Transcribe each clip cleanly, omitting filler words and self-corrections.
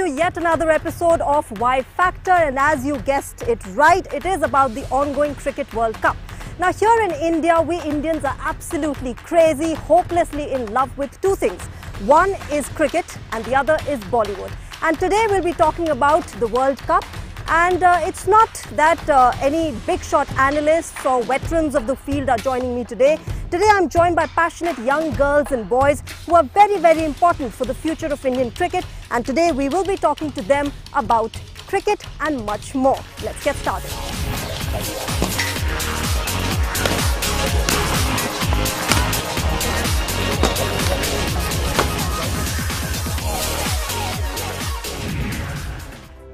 to yet another episode of Y Factor, and as you guessed it right, it is about the ongoing Cricket World Cup. Now here in India, we Indians are absolutely crazy, hopelessly in love with two things. One is cricket and the other is Bollywood. And today we'll be talking about the World Cup. And it's not that any big shot analysts or veterans of the field are joining me today. Today I'm joined by passionate young girls and boys who are very, very important for the future of Indian cricket. And today we will be talking to them about cricket and much more. Let's get started.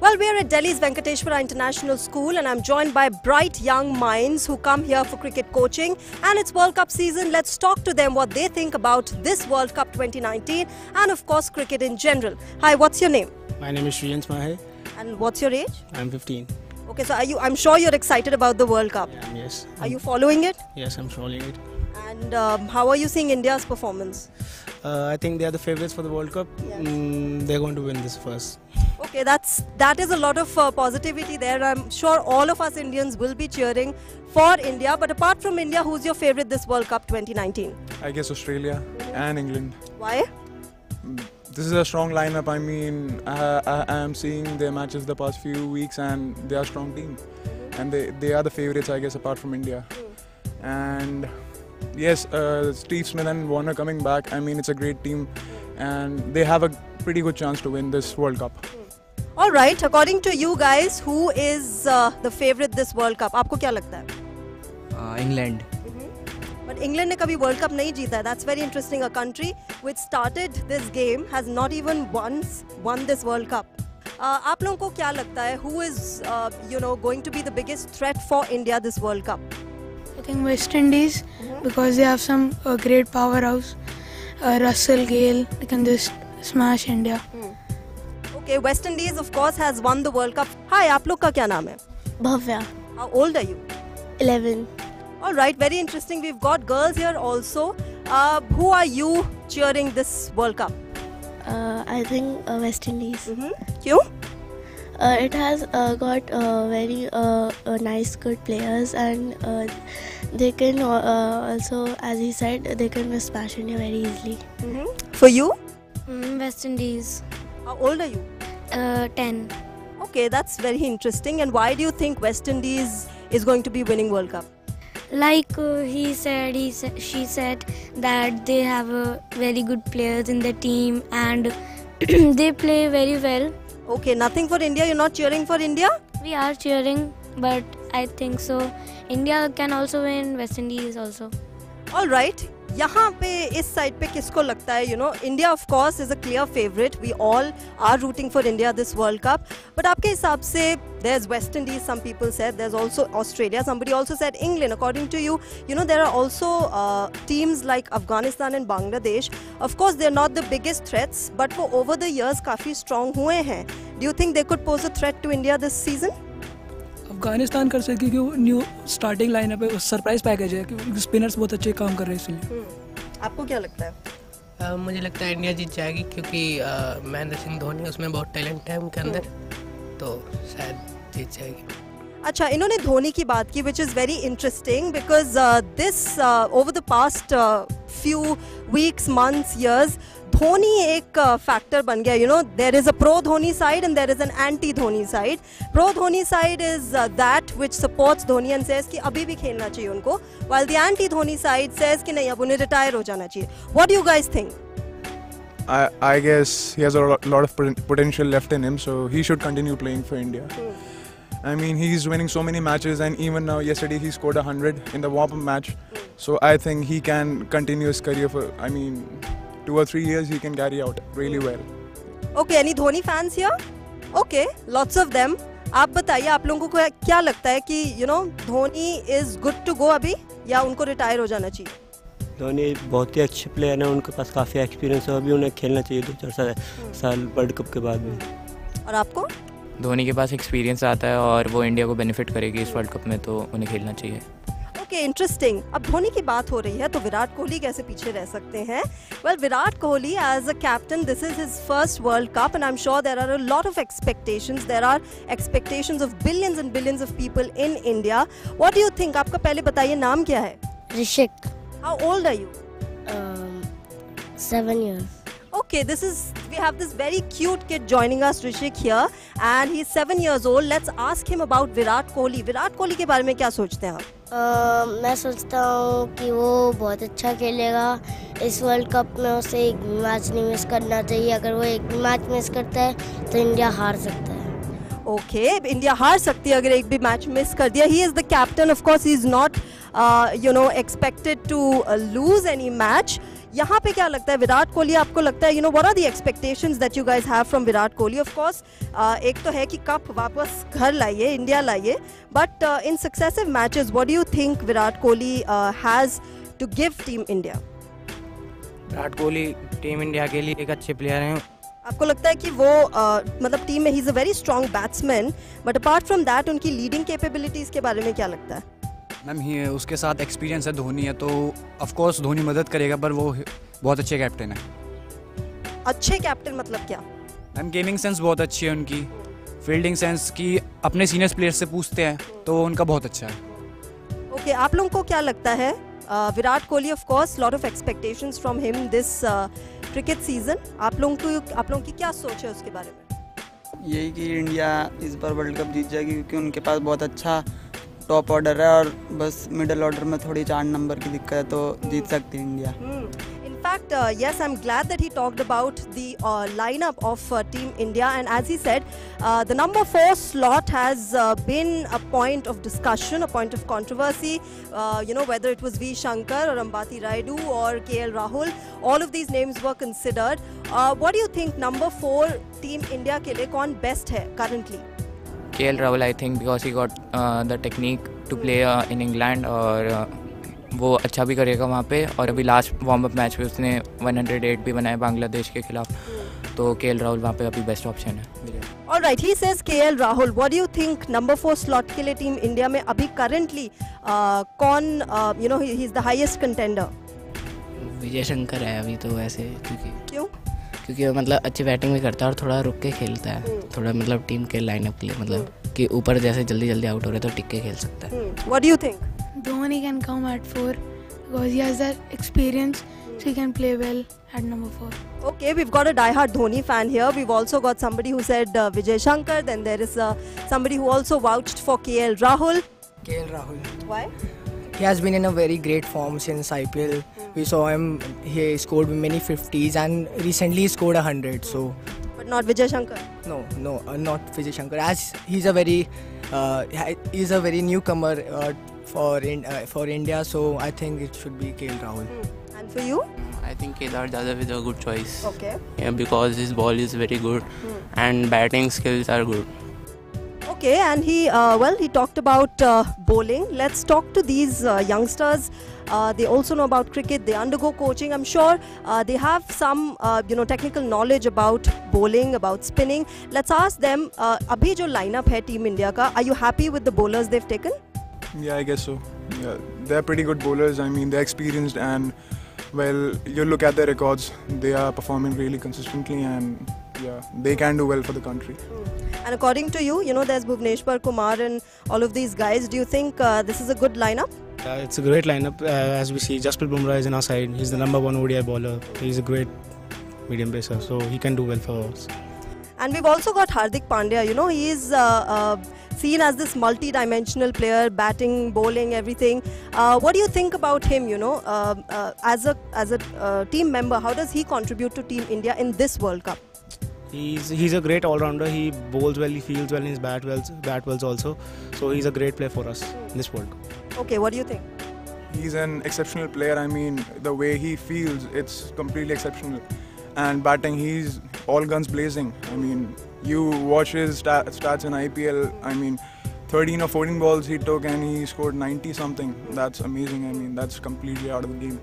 Well, we are at Delhi's Venkateshwara International School and I'm joined by bright young minds who come here for cricket coaching, and it's World Cup season. Let's talk to them what they think about this World Cup 2019 and of course cricket in general. Hi, what's your name? My name is Shriyans Mahe. And what's your age? I'm 15. Okay, so I'm sure you're excited about the World Cup. Yes. Are you following it? Yes, I'm following it. And how are you seeing India's performance? I think they are the favorites for the World Cup. Yes. They're going to win this first. Okay, that is a lot of positivity there. I'm sure all of us Indians will be cheering for India. But apart from India, who's your favorite this World Cup 2019? I guess Australia and England. Why? This is a strong lineup. I mean, I am seeing their matches the past few weeks and they are a strong team. And they are the favorites, I guess, apart from India. And yes, Steve Smith and Warner coming back. I mean, it's a great team and they have a pretty good chance to win this World Cup. All right, according to you guys, who is the favorite this World Cup? आपको क्या लगता है? England. But England ने कभी World Cup नहीं जीता है. That's very interesting. A country which started this game has not even once won this World Cup. आप लोगों को क्या लगता है? Who is going to be the biggest threat for India this World Cup? I think West Indies, because they have some great powerhouse. Russell, Gale, they can just smash India. Okay, West Indies of course has won the World Cup. Hi, आप लोग का क्या नाम है? Bhavya, How old are you? 11. All right, very interesting. We've got girls here also. Who are you cheering this World Cup? I think West Indies. क्यों? It has got very nice, good players, and they can also, as he said, they can smash India very easily. For you? West Indies, How old are you? 10. Okay, that's very interesting. And why do you think West Indies is going to be winning World Cup? Like she said that they have very good players in the team and they play very well. Okay, nothing for India. You're not cheering for India? We are cheering, but I think so. India can also win, West Indies also. All right. यहाँ पे इस side पे किसको लगता है India of course is a clear favorite. We all are rooting for India this World Cup. But आपके हिसाब से there's West Indies, some people said. There's also Australia. Somebody also said England. According to you, there are also teams like Afghanistan and Bangladesh. Of course, they're not the biggest threats, but for over the years काफी strong हुए हैं. Do you think they could pose a threat to India this season? Afghanistan कर सकती है क्योंकि new starting lineup है, surprise package है क्योंकि स्पिनर्स बहुत अच्छे काम कर रहे हैं इसलिए. आपको क्या लगता है? मुझे लगता है इंडिया जीत जाएगी क्योंकि महेंद्र सिंह धोनी उसमें बहुत टैलेंट है उनके अंदर, तो शायद जीत जाएगी. अच्छा, इन्होंने धोनी की बात की, which is very interesting because this over the past few weeks, months, years, Dhoni एक फैक्टर बन गया. There is a pro Dhoni side and there is an anti Dhoni side. Pro Dhoni side is that which supports Dhoni and says कि अभी भी खेलना चाहिए उनको, while the anti Dhoni side says कि नहीं, अब उन्हें retire हो जाना चाहिए. What do you guys think? I guess he has a lot of potential left in him, so he should continue playing for India. I mean, he's winning so many matches, and even now, yesterday he scored 100 in the warm-up match. So I think he can continue his career for, 2 or 3 years he can carry out really well. Okay, any Dhoni fans here? Okay, lots of them. आप बताइए, आप लोगों को क्या लगता है कि Dhoni is good to go अभी या उनको रिटायर हो जाना चाहिए? धोनी बहुत ही अच्छे प्लेयर हैं, उनके पास काफ़ी एक्सपीरियंस है, अभी उन्हें खेलना चाहिए 2-4 साल वर्ल्ड कप के बाद भी. और आपको? धोनी के पास एक्सपीरियंस आता है और वो इंडिया को बेनिफिट करेगी इस वर्ल्ड कप में, तो उन्हें खेलना चाहिए. Okay, interesting. अब धोनी की बात हो रही है तो विराट कोहली कैसे पीछे रह सकते हैं? Well, Virat Kohli as a captain, this is his first world cup and I am sure there are a lot of expectations, there are expectations of billions and billions of people in India. What do you think? आपका पहले बताइए नाम क्या है? Rishik. How old are you? 7 years. Okay, we have this very cute kid joining us, Rishik here, and he's 7 years old. Let's ask him about Virat Kohli. Virat Kohli के बारे में क्या सोचते हैं आप? मैं सोचता हूँ कि वो बहुत अच्छा खेलेगा इस वर्ल्ड कप में। उसे एक भी मैच नहीं मिस करना चाहिए। अगर वो एक भी मैच मिस करता है तो इंडिया हार सकता है। ओके, इंडिया हार सकती है अगर एक भी मैच मिस कर दिया। He is the captain, of course he is not expected to lose any match. यहाँ पे क्या लगता है विराट कोहली, आपको लगता है what are the expectations that you guys have from Virat Kohli? Of course एक तो है कि कप वापस घर लाइए, इंडिया लाइए, but in successive matches what do you think Virat Kohli has to give team India? Virat Kohli team India के लिए एक अच्छे प्लेयर हैं। आपको लगता है कि वो मतलब टीम में he is a very strong batsman, but apart from that उनकी लीडिंग कैपेबिलिटीज के बारे में क्या लगता है? मैम ही उसके साथ एक्सपीरियंस है, धोनी है, तो ऑफ कोर्स धोनी मदद करेगा, पर वो बहुत अच्छे कैप्टन है। अच्छे कैप्टन मतलब क्या? मैम गेमिंग सेंस बहुत अच्छी है उनकी, फील्डिंग सेंस की अपने सीनियर प्लेयर से पूछते हैं तो उनका बहुत अच्छा है। ओके, आप लोगों को क्या लगता है Virat Kohli, of course lot of expectations from him this cricket season, आप लोगों की क्या सोच है उसके बारे में? यही कि इंडिया इस बार वर्ल्ड कप जीत जाएगी, क्योंकि उनके पास बहुत अच्छा टॉप ऑर्डर है और बस मिडिल ऑर्डर में थोड़ी 4 नंबर की दिक्कत है, तो जीत सकती है India. In fact, yes, I'm glad that he talked about the lineup of Team India, and as he said, the number 4 slot has been a point of discussion, a point of controversy. Whether it was V. Shankar or Ambati Rayudu or KL Rahul, all of these names were considered. What do you think? Number 4 Team India के लिए कौन best है currently? KL Rahul, I think, because he got the technique to play in England, और वो अच्छा भी करेगा वहाँ पे। और अभी लास्ट वार्म अप मैच में उसने 108 भी बनाए बांग्लादेश के खिलाफ, तो KL राहुल वहाँ पे अभी बेस्ट ऑप्शन है। Alright, he says KL Rahul. What do you think? Number 4 slot के लिए टीम इंडिया में अभी currently कौन he is the highest contender? Vijay Shankar है अभी तो वैसे, क्योंकि क्यों? मतलब अच्छी बैटिंग भी करता है और थोड़ा रुक के खेलता है, थोड़ा मतलब टीम के लाइनअप के लिए, मतलब कि ऊपर जैसे जल्दी जल्दी आउट हो रहे तो टिक के खेल सकता है। What do you think? Dhoni can come at 4 because he has that experience, so he can play well at number 4. Okay, we've got a die-hard Dhoni fan here. We've also got somebody who said Vijay Shankar. Then there is somebody who also vouched for KL Rahul. KL Rahul. Why? He has been in a very great form since IPL. We saw him, he scored many 50s and recently he scored 100. So. But not Vijay Shankar? No, not Vijay Shankar. As he's a very newcomer for India, so I think it should be KL Rahul. And for you? I think Kedar Jadhav is a good choice. Okay. Yeah, because his ball is very good and batting skills are good. Okay, and he talked about bowling. Let's talk to these youngsters. They also know about cricket. They undergo coaching. I'm sure they have some technical knowledge about bowling, about spinning. Let's ask them. Abhi jo lineup hai Team India ka, are you happy with the bowlers they've taken? Yeah, I guess so. Yeah, they're pretty good bowlers. I mean, they're experienced, and well, you look at their records. They are performing really consistently, and yeah, they can do well for the country. And according to you, there's Bhuvneshwar Kumar and all of these guys. Do you think this is a good lineup? It's a great lineup. As we see, Jasprit Bumrah is in our side. He's the number 1 ODI bowler. He's a great medium pacer, so he can do well for us. And we've also got Hardik Pandya. He is seen as this multi-dimensional player, batting, bowling, everything. What do you think about him? As a team member, how does he contribute to Team India in this World Cup? He's a great all-rounder. He bowls well, he fields well, and his bat wells also. So he's a great player for us in this World Cup. Okay, what do you think? He's an exceptional player. I mean, the way he feels, it's completely exceptional. And batting, he's all guns blazing. I mean, you watch his stats in IPL. I mean, 13 or 14 balls he took and he scored 90 something. That's amazing. I mean, that's completely out of the game.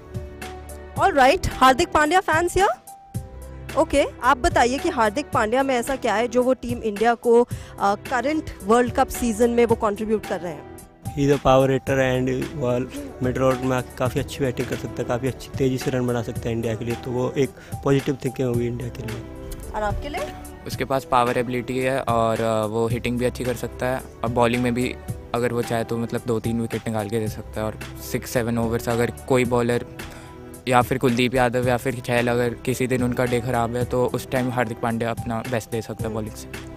All right, Hardik Pandya fans here? Okay, आप बताइए कि हार्दिक पांड्या में ऐसा क्या है जो वो team India को करंट वर्ल्ड कप सीजन में वो कंट्रीब्यूट कर रहे हैं? Is a power hitter and ball mid order में आके काफ़ी अच्छी बैटिंग कर सकता है, काफ़ी अच्छी तेज़ी से रन बना सकता है इंडिया के लिए, तो वो एक पॉजिटिव थिंकिंग होगी इंडिया के लिए। और आपके लिए? उसके पास पावर एबिलिटी है और वो हिटिंग भी अच्छी कर सकता है और बॉलिंग में भी अगर वो चाहे तो मतलब 2-3 विकेट निकाल के दे सकता है। और 6-7 ओवर्स अगर कोई बॉलर या फिर कुलदीप यादव या फिर चहल अगर किसी दिन उनका डे खराब है तो उस टाइम हार्दिक पांड्या अपना बेस्ट दे सकता है बॉलिंग से।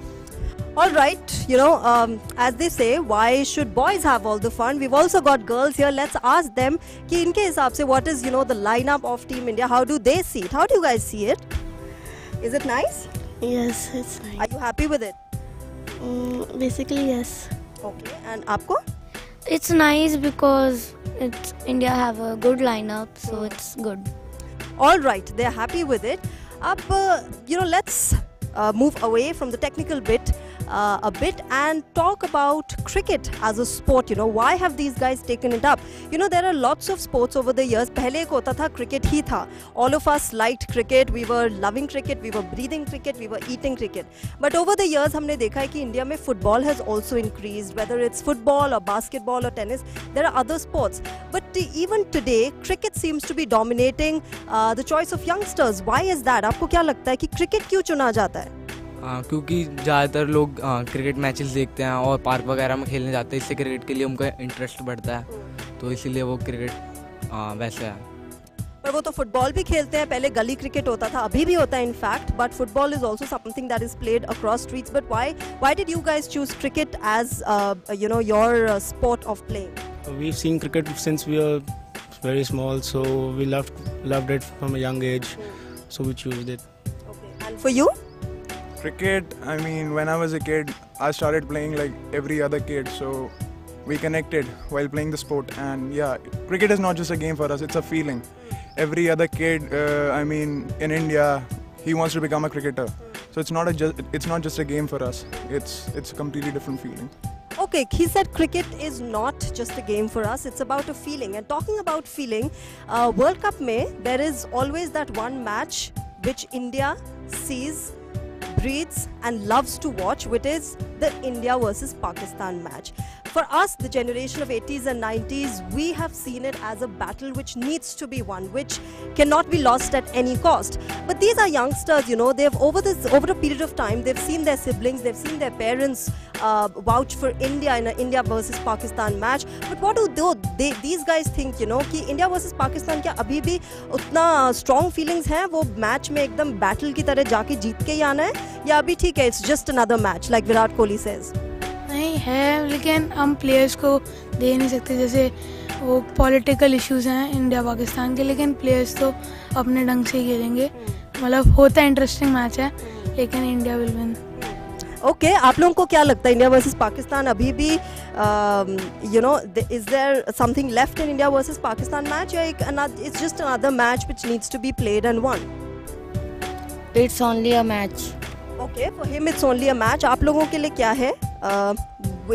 All right, you know, as they say, why should boys have all the fun? We've also got girls here. Let's ask them कि इनके हिसाब से what is, you know, the lineup of Team India? How do they see it? How do you guys see it? Is it nice? Yes, it's nice. Are you happy with it? Basically, yes. Okay, and आपको? It's nice because it's India have a good lineup, so it's good. All right, they're happy with it. Ab, you know, let's move away from the technical bit a bit and talk about cricket as a sport. You know, why have these guys taken it up? You know, there are lots of sports over the years. पहले एक होता था cricket ही था. All of us liked cricket. We were loving cricket. We were breathing cricket. We were eating cricket. But over the years हमने देखा है कि India में football has also increased. Whether it's football or basketball or tennis, there are other sports. But even today, cricket seems to be dominating the choice of youngsters. Why is that? आपको क्या लगता है कि cricket क्यों चुना जाता है? क्योंकि ज़्यादातर लोग क्रिकेट मैचेस देखते हैं और पार्क वगैरह में खेलने जाते हैं, इससे क्रिकेट के लिए उनका इंटरेस्ट बढ़ता है, तो इसीलिए वो क्रिकेट वैसे है। पर वो तो फुटबॉल भी खेलते हैं, पहले गली क्रिकेट होता था, अभी भी होता है in fact, but football is also something that is played across streets. But why did you guys choose cricket as you know your sport of playing? We've seen cricket since we were very small, so we loved it from a young age, so we chose it. Okay. And for you? Cricket, I mean, when I was a kid, I started playing like every other kid, so we connected while playing the sport. And yeah, cricket is not just a game for us, it's a feeling. Every other kid, I mean, in India, he wants to become a cricketer. So it's not just a game for us, it's a completely different feeling. Okay, he said cricket is not just a game for us, it's about a feeling. And talking about feeling, World Cup mein, there is always that one match which India sees, breathes and loves to watch, which is the India versus Pakistan match. For us, the generation of 80s and 90s, we have seen it as a battle which needs to be won, which cannot be lost at any cost. But these are youngsters, you know, they've over a period of time, they've seen their siblings, they've seen their parents vouch for India in an India versus Pakistan match. But what do these guys think, you know, कि India versus Pakistan क्या अभी भी उतना strong feelings हैं, वो match में एकदम battle की तरह जाके जीत के ही आना है, या अभी ठीक है, it's just another match like Virat Kohli says? नहीं है, लेकिन हम प्लेयर्स को दे नहीं सकते, जैसे वो पॉलिटिकल इश्यूज हैं इंडिया पाकिस्तान के, लेकिन प्लेयर्स तो अपने ढंग से ही खेलेंगे। मतलब होता है इंटरेस्टिंग मैच है, लेकिन इंडिया विल विन। ओके, आप लोगों को क्या लगता है इंडिया वर्सेस पाकिस्तान अभी भी you know is there something left in India versus Pakistan match, या it's just another match which needs to be played and won? It's only a match. Okay, for him it's only a match. आप लोगों के लिए क्या है?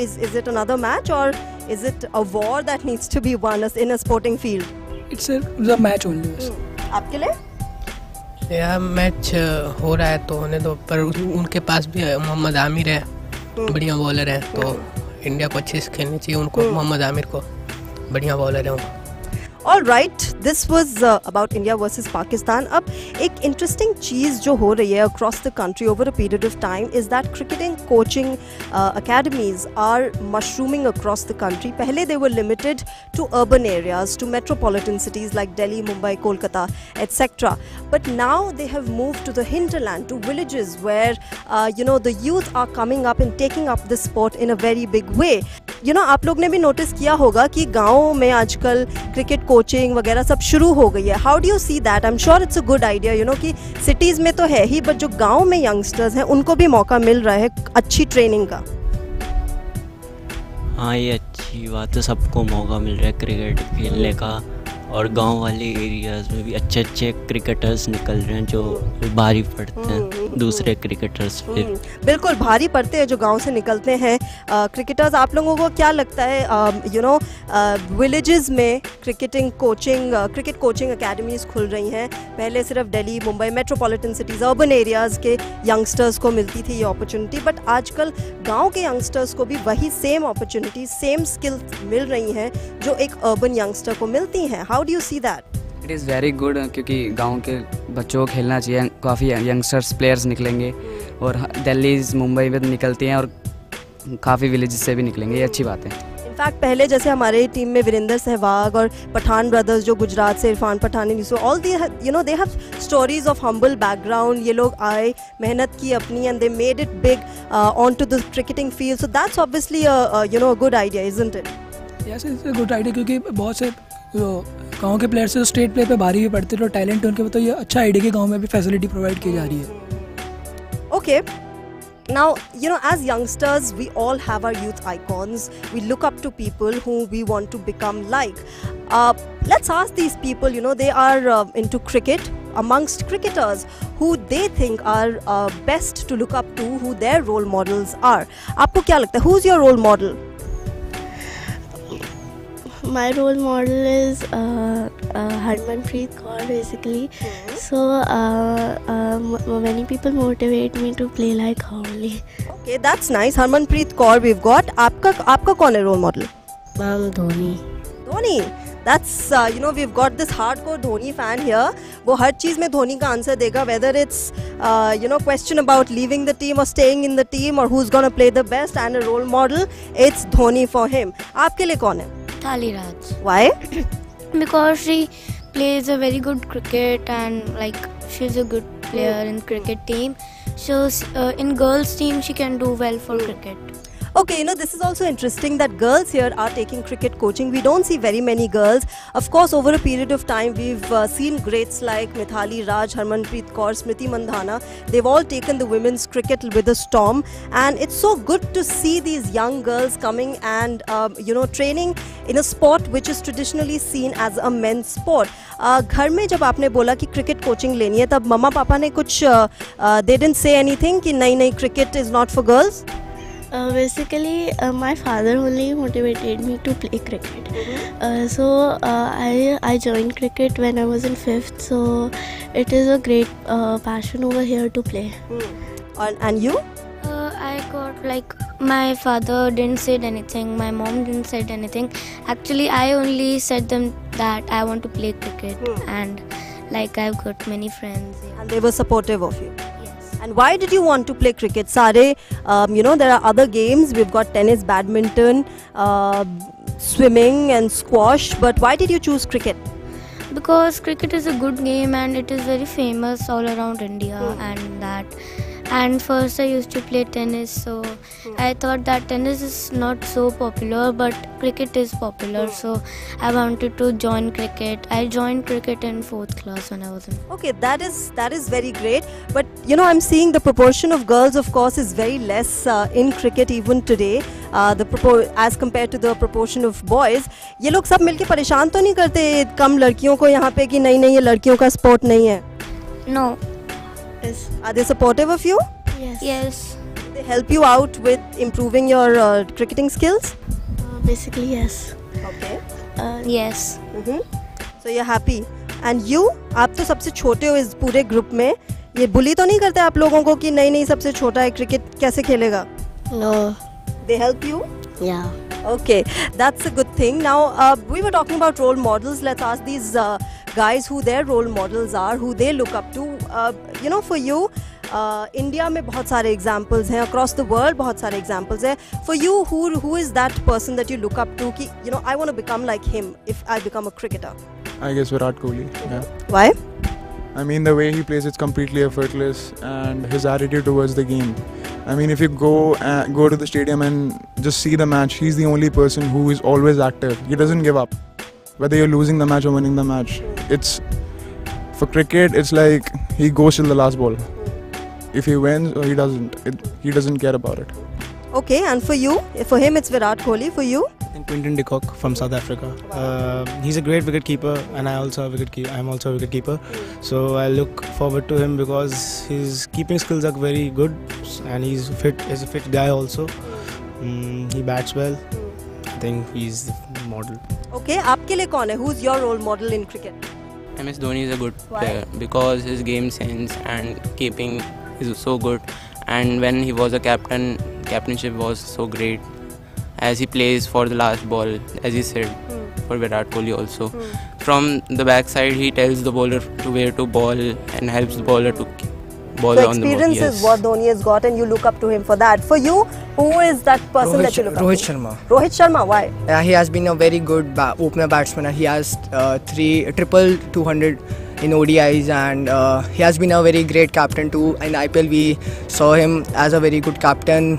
Is it another match or is it a war that needs to be won in a sporting field? It's a match only. आपके लिए? यह match हो रहा है तो होने दो, पर उनके पास भी मोहम्मद आमिर है, बढ़िया बॉलर है, तो इंडिया को अच्छे से खेलनी चाहिए उनको, मोहम्मद आमिर को, बढ़िया बॉलर है वो। All right, this was about India versus Pakistan. अब एक interesting चीज़ जो हो रही है across the country over a period of time is that cricketing coaching academies are mushrooming across the country. पहले they were limited to urban areas, to metropolitan cities like Delhi, Mumbai, Kolkata, etc. But now they have moved to the hinterland, to villages where you know, the youth are coming up and taking up the sport in a very big way. You know, आप लोग ने भी notice किया होगा कि गाँव में आजकल क्रिकेट कोचिंग वगैरह सब शुरू हो गई है. How do you see that? I am sure it's a good idea, you know, कि सिटीज़ में तो है ही, बट जो गांव में यंगस्टर्स हैं उनको भी मौका मिल रहा है अच्छी ट्रेनिंग का. हाँ, ये अच्छी बात है, सबको मौका मिल रहा है क्रिकेट खेलने का, और गांव वाले एरियाज़ में भी अच्छे अच्छे क्रिकेटर्स निकल रहे हैं जो भारी पड़ते हैं दूसरे क्रिकेटर्स पे। बिल्कुल भारी पड़ते हैं जो गांव से निकलते हैं क्रिकेटर्स। आप लोगों को क्या लगता है विलेजेस में क्रिकेट कोचिंग एकेडमीज खुल रही हैं? पहले सिर्फ Delhi, Mumbai, metropolitan cities, urban areas के यंगस्टर्स को मिलती थी ये अपॉर्चुनिटी, बट आजकल गांव के यंगस्टर्स को भी वही सेम अपॉर्चुनिटी, सेम स्किल्स मिल रही हैं जो एक अर्बन यंगस्टर को मिलती हैं। How do you see that? It is very good, क्योंकि गांव के बच्चों को खेलना चाहिए। काफ़ी यंगस्टर्स प्लेयर्स निकलेंगे और दिल्ली, मुंबई में निकलती हैं और काफ़ी विलेजेस से भी निकलेंगे, ये अच्छी बात है। इनफैक्ट पहले जैसे हमारे टीम में वीरेंद्र सहवाग और पठान ब्रदर्स जो गुजरात से, Irfan Pathan, all they have stories of humble background. ये लोग आए, मेहनत की अपनी, and they made it big on to the cricketing field. So that's obviously a good idea, isn't it? Yes, it's a good idea, क्योंकि बहुत से गांव के प्लेयर्स से स्टेट प्ले पे भारी भी पड़ते थे और टैलेंट उनके, तो ये अच्छा आइडिया कि गांव में भी फैसिलिटी प्रोवाइड की जा रही है। Okay, now as youngsters we all have our youth icons. We look up to people who we want to become like. Let's ask these people, they are into cricket. Amongst cricketers, who they think are best to look up to, who their role models are. आपको क्या लगता है, who's your role model? My role model is Harmanpreet Kaur, basically. So many people motivate me to play like her only. Okay, that's nice. Harmanpreet Kaur we've got. आपका कौन है role model? Dhoni. Dhoni. That's we've got this hardcore Dhoni fan here. वो हर चीज़ में धोनी का answer देगा, whether it's question about leaving the team or staying in the team or who's gonna play the best, and a role model, it's Dhoni for him. आपके लिए कौन है? Mithali Raj. Why? Because she plays a very good cricket and she's a good player in cricket team. So in girls team she can do well for cricket. Okay, this is also interesting that girls here are taking cricket coaching. We don't see very many girls. Of course, over a period of time, we've seen greats like Mithali Raj, Harmanpreet Kaur, Smriti Mandhana. They've all taken the women's cricket with a storm. And it's so good to see these young girls coming and, training in a sport which is traditionally seen as a men's sport. घर में जब आपने बोला कि cricket coaching लेनी है, तब मम्मा पापा ने कुछ they didn't say anything कि नहीं cricket is not for girls? Basically, my father only motivated me to play cricket. So I joined cricket when I was in 5th. So it is a great passion over here to play. And you? I got my father didn't say anything. My mom didn't say anything. Actually, I only said them that I want to play cricket, and I've got many friends. Yeah. And they were supportive of you. And why did you want to play cricket? Sare, there are other games. We've got tennis, badminton, swimming and squash. But why did you choose cricket? Because cricket is a good game and it is very famous all around India. And first I used to play tennis, so I thought that tennis is not so popular, but cricket is popular, so I wanted to join cricket. I joined cricket in 4th class when I was in. Okay, that is very great. But I'm seeing the proportion of girls, of course, is very less in cricket even today, as compared to the proportion of boys. ये लोग सब मिलके परेशान तो नहीं करते कम लड़कियों को यहाँ पे कि नहीं ये लड़कियों का स्पोर्ट नहीं है? No. Are they supportive of you? Yes. They help you out with improving your cricketing skills? Basically, yes. Okay. Yes. So you're happy. And you? आप तो सबसे छोटे हो इस पूरे ग्रुप में. ये बुली तो नहीं करते आप लोगों को कि नहीं सबसे छोटा है, क्रिकेट कैसे खेलेगा? No. They help you? Yeah. Okay, that's a good thing. Now, we were talking about role models. Let's ask these guys who their role models are, who they look up to. For you, India में बहुत सारे examples हैं, across the world बहुत सारे examples हैं. For you, who is that person that you look up to? कि I want to become like him if I become a cricketer. I guess Virat Kohli. Yeah. Why? I mean, the way he plays, it's completely effortless, and his attitude towards the game. I mean, if you go to the stadium and just see the match, he's the only person who is always active. He doesn't give up, whether you're losing the match or winning the match. For cricket, it's like he goes till the last ball. If he wins or he doesn't, he doesn't care about it. Okay, and for you? For him, it's Virat Kohli. For you? And Quinton de Kock from South Africa. He's a great wicketkeeper, and I'm also a wicketkeeper. So I look forward to him because his keeping skills are very good, and he's fit. He's a fit guy also. He bats well. I think he's the model. Okay, आपके लिए कौन है? Who's your role model in cricket? MS Dhoni is a good Why? player because his game sense and keeping is so good. And when he was a captain, captainship was so great. As he plays for the last ball, as he said, for Virat Kohli also. From the backside, he tells the bowler to where to ball and helps the bowler to ball So on the ball. experience is what Dhoni has got, and you look up to him for that. For you, who is that person that you look up to? Rohit Sharma. Rohit Sharma, why? He has been a very good opener batsman. He has triple 200 in ODIs, and he has been a very great captain too. In IPL, we saw him as a very good captain.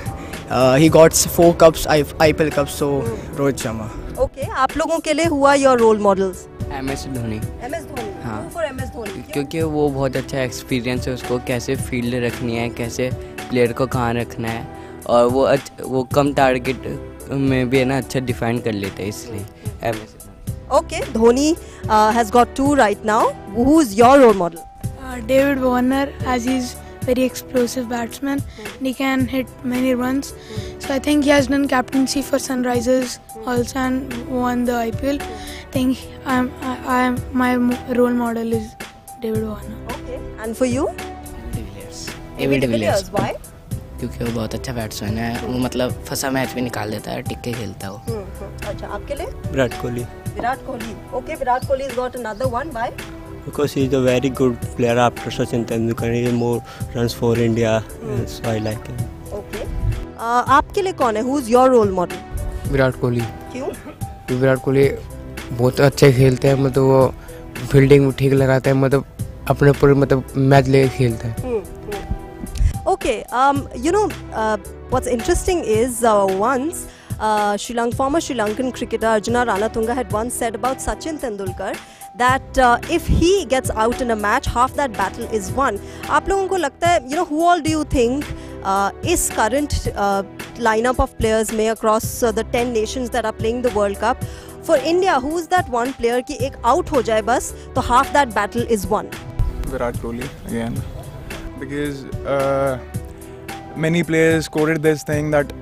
He got 4 cups, IPL cups. So Rohit Sharma. Okay, आप लोगों के लिए who are your role models? MS Dhoni. MS Dhoni. हाँ। Who for MS Dhoni? क्योंकि वो बहुत अच्छा experience है उसको, कैसे फील्ड रखनी है, कैसे प्लेयर को कहाँ रखना है, और वो कम टारगेट में भी है ना अच्छा डिफाइन कर लेता है, इसलिए MS। Okay, Dhoni has got 2 right now. Who's your role model? David Warner, as he's very explosive batsman. And he can hit many runs. So I think he has done captaincy for Sunrisers also and won the IPL. I think my role model is David Warner. Okay, and for you? AB de Villiers. Why? क्योंकि वो बहुत अच्छा batsman है। वो मतलब फंसा match भी निकाल देता है, टिक के खेलता है वो। अच्छा, आपके लिए? Virat Kohli. Virat Kohli. Okay, Virat Kohli has got another one. Why? Because he is a very good player after Sachin Tendulkar. He has more runs for India, so I like him. Okay. आपके लिए कौन है? Who's your role model? Virat Kohli. क्यों? विराट कोहली बहुत अच्छे खेलते हैं, मतलब वो फील्डिंग ठीक लगाता है, मतलब अपने पूरे मतलब मैच लेके खेलता है। Okay, you know, what's interesting is once former Sri Lankan cricketer Arjuna Ranatunga had once said about Sachin Tendulkar that if he gets out in a match, half that battle is won. आप लोगों को लगता है, you know, who all do you think is current lineup of players में across the 10 nations that are playing the World Cup? For India, who's that one player कि एक out हो जाए बस तो half that battle is won? Virat Kohli again, because many players quoted this thing that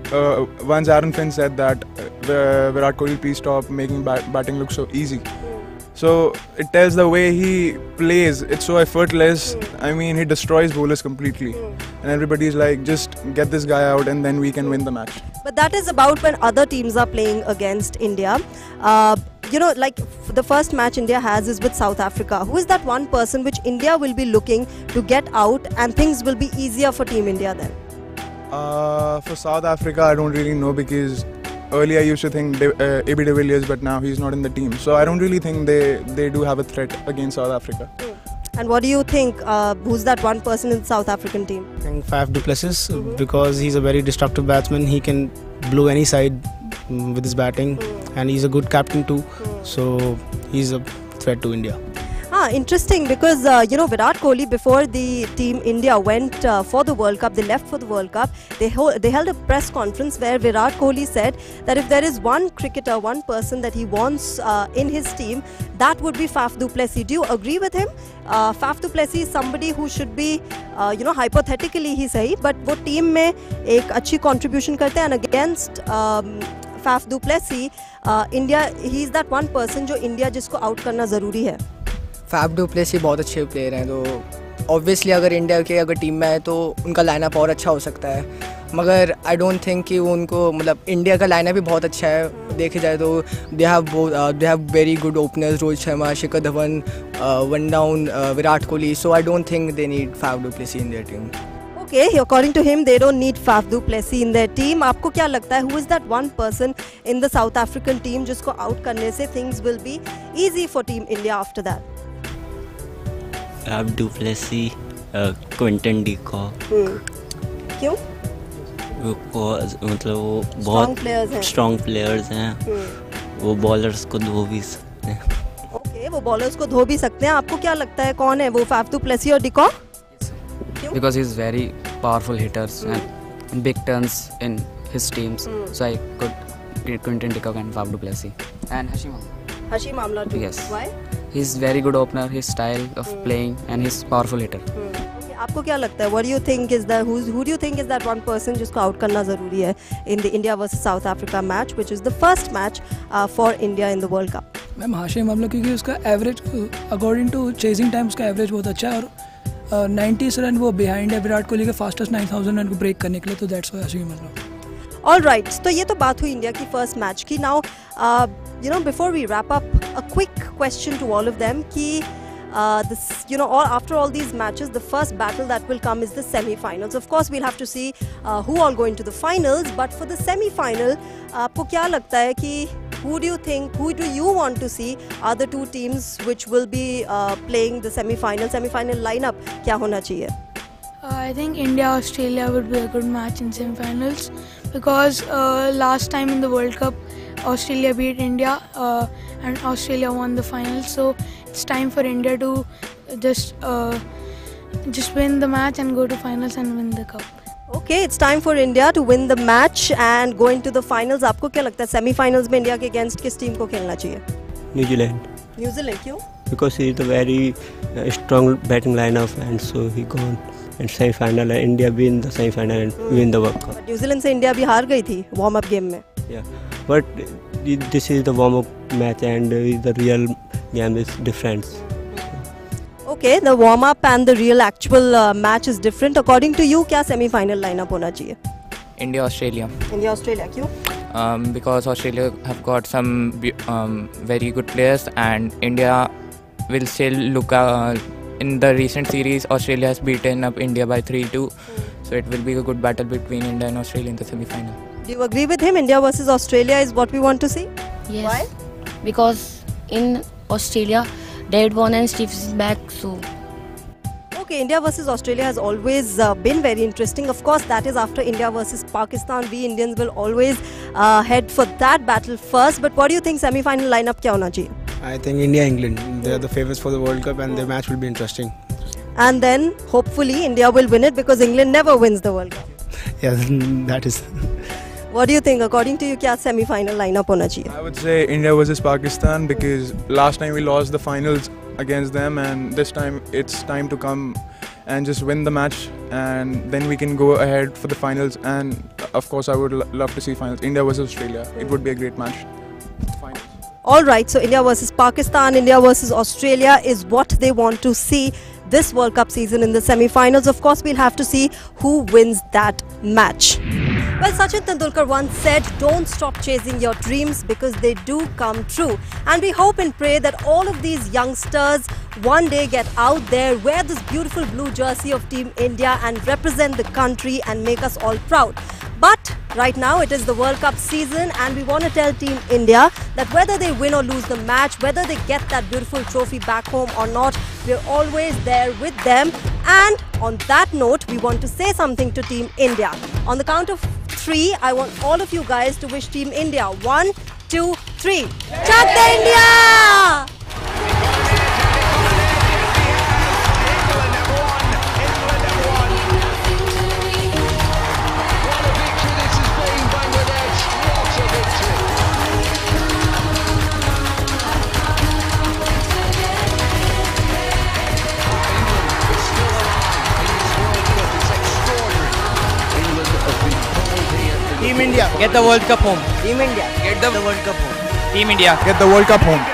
once Aaron Finn said that Virat Kohli, please stop making batting look so easy. So it tells the way he plays, it's so effortless. I mean, he destroys bowlers completely, and everybody's like, just get this guy out and then we can win the match. But that is about when other teams are playing against India. You know, like the first match India has is with South Africa. Who is that one person which India will be looking to get out and things will be easier for Team India then? For South Africa, I don't really know, because earlier I used to think AB de Villiers, but now he's not in the team. So I don't really think they do have a threat against South Africa. And what do you think? Who's that one person in the South African team? I think Faf du Plessis, because he's a very destructive batsman. He can blow any side with his batting, and he's a good captain too. So he's a threat to India. Interesting, because you know, Virat Kohli, before the team India went for the World Cup, they left for the World Cup, they held a press conference where Virat Kohli said that if there is one cricketer, one person that he wants in his team, that would be Faf du Plessis. Do you agree with him? Faf du Plessis is somebody who should be, you know, hypothetically ही सही, but वो team में एक अच्छी contribution करते हैं, and against Faf du Plessis, India, he is that one person जो India जिसको out करना ज़रूरी है. फैफ डू प्लेसी बहुत अच्छे प्लेयर हैं, तो ऑब्वियसली अगर इंडिया के अगर टीम में है तो उनका लाइनअप और अच्छा हो सकता है, मगर आई डोंट थिंक कि वो उनको, मतलब इंडिया का लाइनअप भी बहुत अच्छा है देखे जाए तो they have very good openers, Rohit Sharma, Shikhar Dhawan, one down Virat Kohli, so I don't think they need Faf du Plessis in their team. Okay, according to him, they don't need Faf du Plessis in their team. आपको क्या लगता है, who is that one person in the South African team जिसको out करने से things will be easy for Team India after that? Faf du Plessis, Quinton de Kock. क्यों? मतलब वो बहुत स्ट्रॉन्ग प्लेयर्स हैं, वो बॉलर्स को धो भी सकते हैं. ओके, वो बॉलर्स को धो भी सकते हैं. आपको क्या लगता है कौन है वो, Faf du Plessis और de Kock? Because he's very powerful hitters and big turns in his teams, so I could Quinton de Kock and Faf du Plessis. And Hashim Amla. Hashim Amla too. Yes. Why? He's very good opener, his style of playing, and he's powerful hitter. Okay, आपको क्या लगता है? What do you think is the who do you think is that one person जिसको out करना ज़रूरी है in the India versus South Africa match, which is the first match for India in the World Cup? Ma'am Hashim Amla, क्योंकि उसका average according to chasing time उसका average बहुत अच्छा है और 90 रन वो बिहाइंड है विराट कोहली के फास्टेस्ट 9000 रन को ब्रेक करने के लिए, तो that's why Hashim Amla. All right, तो ये तो बात हुई इंडिया की फर्स्ट मैच की। Now, before we wrap up, a quick question to all of them कि after all these matches, the first battle that will come is the semi-finals. Of course, we'll have to see who all go into the finals. But for the semi-final, आपको क्या लगता है कि who do you want to see are the two teams which will be playing the semi-final? Semi-final lineup क्या होना चाहिए? I think India-Australia would be a good match in semi-finals because last time in the World Cup, Australia beat India and Australia won the finals. So it's time for India to just win the match and go to finals and win the cup. Okay, it's time for India to win the match and go into the finals. आपको क्या लगता है semi-finals में India के against किस team को खेलना चाहिए? न्यूजीलैंड। न्यूजीलैंड क्यों? Because he is a very strong batting lineup and so he gone in semi-final and India win the semi-final and win the World Cup. New Zealand से India भी हार गई थी warm-up game में. Yeah, but this is the warm-up match and the real game is different. Okay, the warm-up and the real actual match is different. According to you, क्या semi-final lineup होना चाहिए? India-Australia. India-Australia क्यों? Because Australia have got some very good players and India will still look in the recent series. Australia has beaten up India by 3-2, so it will be a good battle between India and Australia in the semi-final. Do you agree with him? India versus Australia is what we want to see? Yes. Why? Because in Australia, David Warner and Steve is back, so. Okay, India versus Australia has always been very interesting. Of course, that is after India versus Pakistan. We Indians will always head for that battle first. But what do you think semi-final lineup क्या होना चाहिए? I think India-England. They are the favourites for the World Cup and their match will be interesting. And then, hopefully, India will win it because England never wins the World Cup. Yeah, that is. What do you think? According to you, क्या semi-final lineup होना चाहिए? I would say India versus Pakistan because last time we lost the finals against them and this time it's time to come and just win the match and then we can go ahead for the finals and of course I would love to see finals. India versus Australia. It would be a great match. Finals. Alright, so India versus Pakistan, India versus Australia is what they want to see this World Cup season in the semi-finals. Of course, we'll have to see who wins that match. Well, Sachin Tendulkar once said, don't stop chasing your dreams because they do come true. And we hope and pray that all of these youngsters one day get out there, wear this beautiful blue jersey of Team India and represent the country and make us all proud. But right now it is the World Cup season and we want to tell Team India that whether they win or lose the match, whether they get that beautiful trophy back home or not, we're always there with them. And on that note, we want to say something to Team India. On the count of 3, I want all of you guys to wish Team India 1, 2, 3. Chak de India! Team India, get the World Cup home. Team India, get the World Cup home. Team India, Get the World Cup home.